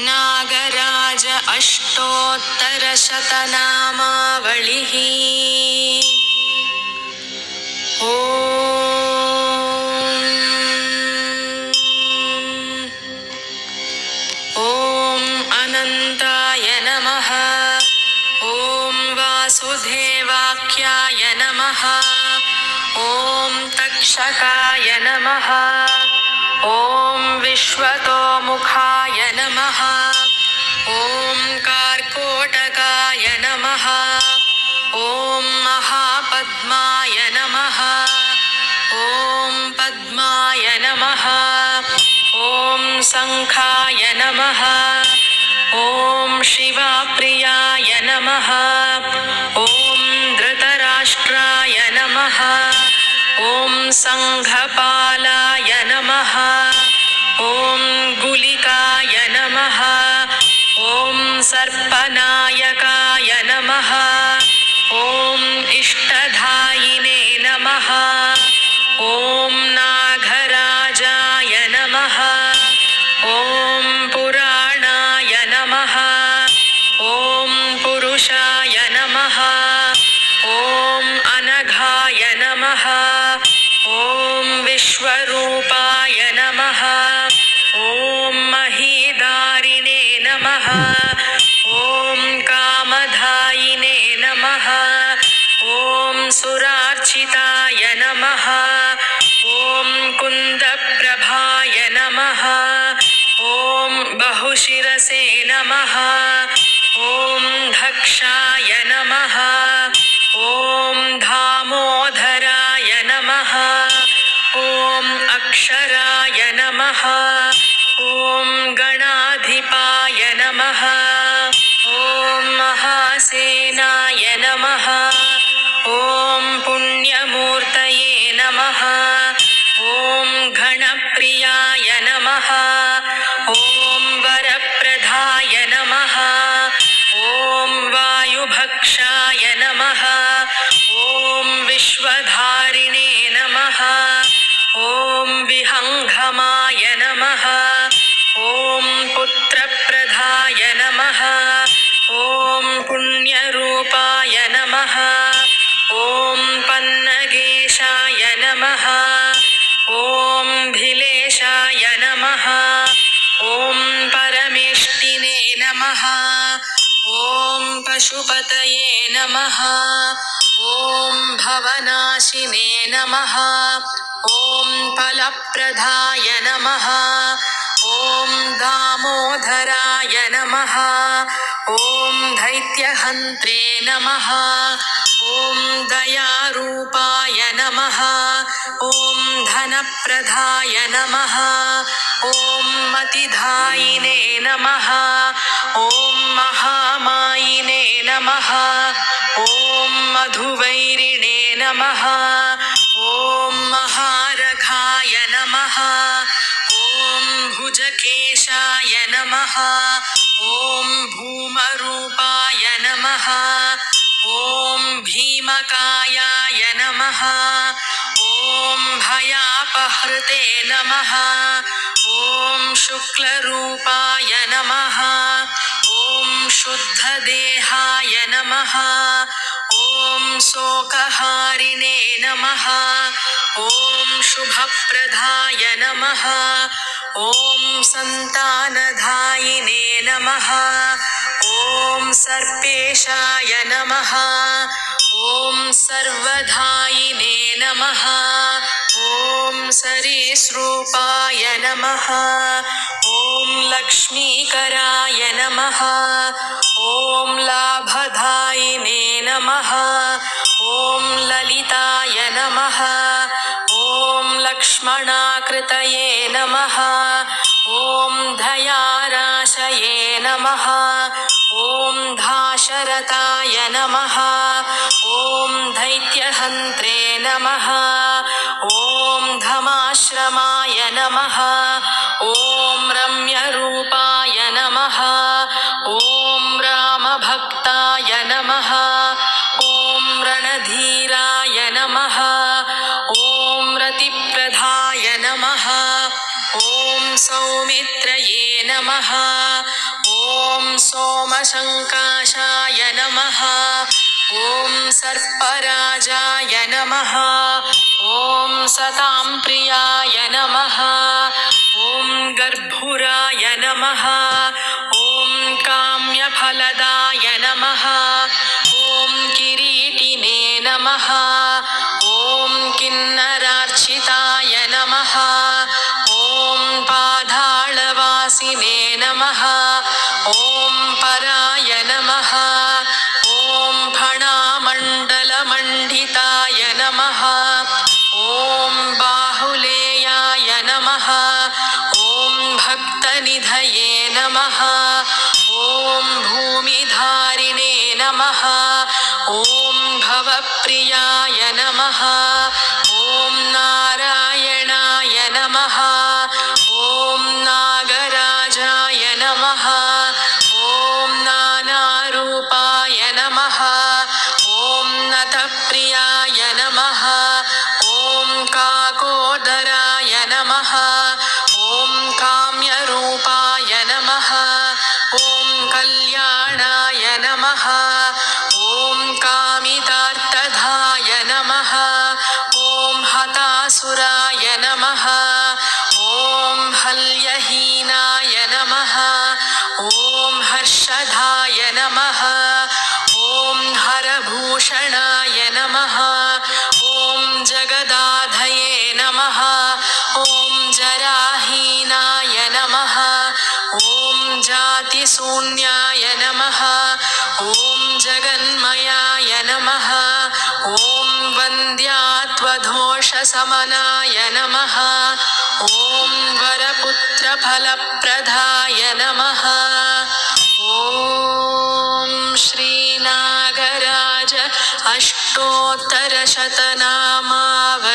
नागराज अष्टोत्तरशतनामावलिः। ॐ अनन्ताय नमः। ॐ वासुदेवाख्याय नमः। ॐ तक्षकाय नमः। ॐ विश्वतोमुखाय नमः। ॐ कार्कोटकाय नमः। ॐ महापद्माय नमः। ॐ पद्माय नमः। ॐ शङ्खाय नमः। ॐ शिवप्रियाय नमः। ॐ धृतराष्ट्राय नमः। ॐ सङ्घपालाय नमः। ॐ गुलिकाय नमः। ॐ सर्पनायकाय नमः। ॐ इष्टधायिने नमः। ॐ नागराजाय नमः। ॐ पुराणाय नमः। ॐ पुरुषाय नमः। ॐ अनघाय नमः। ॐ विश्वरूपाय नमः। ॐ महीदारिणे नमः। ॐ कामधायिने नमः। ॐ सुरार्चिताय नमः। ॐ कुन्दप्रभाय नमः। ॐ बहुशिरसे नमः। ॐ धक्षाय नमः। ॐ दामोदराय नमः। ॐ अक्षराय नमः। ॐ गणाधिपाय नमः। ॐ महासेनाय नमः। ॐ पुण्यमूर्तये नमः। ॐ गणप्रियाय नमः। ॐ वरप्रदाय नमः। ॐ वायुभक्षाय नमः। ॐ विश्वधारिणे नमः। ॐ विहङ्गमाय नमः। ॐ पुत्रप्रदाय नमः। ॐ पुण्यरूपाय नमः। ॐ पन्नगेशाय नमः। ॐ भिलेशाय नमः। ॐ परमेष्टिने नमः। ॐ पशुपतये नमः। ॐ भवनाशिने नमः। ॐ फलप्रदाय नमः। ॐ दामोदराय नमः। ॐ दैत्यहन्त्रे नमः। ॐ दयारूपाय नमः। ॐ धनप्रदाय नमः। ॐ मतिधायिने नमः। ॐ महामायिने नमः। ॐ मधुवैरिणे नमः। ॐ महारघाय नमः। ॐ भुजकेशाय नमः। ॐ भूमरूपाय नमः। ॐ भीमकायाय नमः। ॐ भयापहृते नमः। ॐ शुक्लरूपाय नमः। ॐ शुद्धदेहाय नमः। ॐ शोकहारिणे नमः। ॐ शुभप्रदाय नमः। ॐ सन्तानधायिने नमः। ॐ सर्पेशाय नमः। ॐ सर्वधायिने नमः। ॐ सरीसृपाय नमः। ॐ लक्ष्मीकराय नमः। ॐ लाभधायिने नमः। ॐ ललिताय नमः। ॐ लक्ष्मणाकृतये नमः। ॐ दयाराशये नमः। ॐ दाशरथाय नमः। ॐ दैत्यहन्त्रे नमः। ॐ धमाश्रमाय नमः। ॐ रम्यरूपाय नमः। ॐ रामभक्ताय नमः। ॐ रणधीराय नमः। ॐ रतिप्रदाय नमः। ॐ सौमित्रये नमः। ॐ सोमसङ्काशाय नमः। ॐ सर्पराजाय नमः। ॐ सतां प्रियाय नमः। ॐ गर्भुराय नमः। ॐ काम्यफलदाय नमः। ॐ किरीटिने नमः। ॐ किन्नरार्चिताय नमः। ॐ पातालवासिने नमः। ॐ पराय नमः। ॐ फणामण्डलमण्डिताय नमः। ॐ बाहुलेयाय नमः। ॐ भक्तनिधये नमः। ॐ भूमिधारिणे नमः। ॐ भवप्रियाय नमः। ॐ नारायणाय नमः। ॐ नागराजाय नमः। ॐ नानारूपाय नमः। ॐ नतप्रियाय नमः। ॐ काकोदराय नमः। ॐ काम्यरूपाय नमः। ॐ कल्याणाय नमः। ॐ कामितार्थदाय नमः। ॐ हतासुराय नमः। ॐ हल्यहीनाय नमः। ॐ हर्षदाय नमः। ॐ हरभूषणाय नमः। ॐ जगदाधये नमः। ॐ जराहीनाय नमः। ॐ जातिशून्याय नमः। ॐ जगन्मयाय नमः। ॐ वन्द्यात्वदोषशमनाय नमः। ॐ वरपुत्रफलप्रदाय नमः। ॐ श्रीनागराज अष्टोत्तरशतनामावली।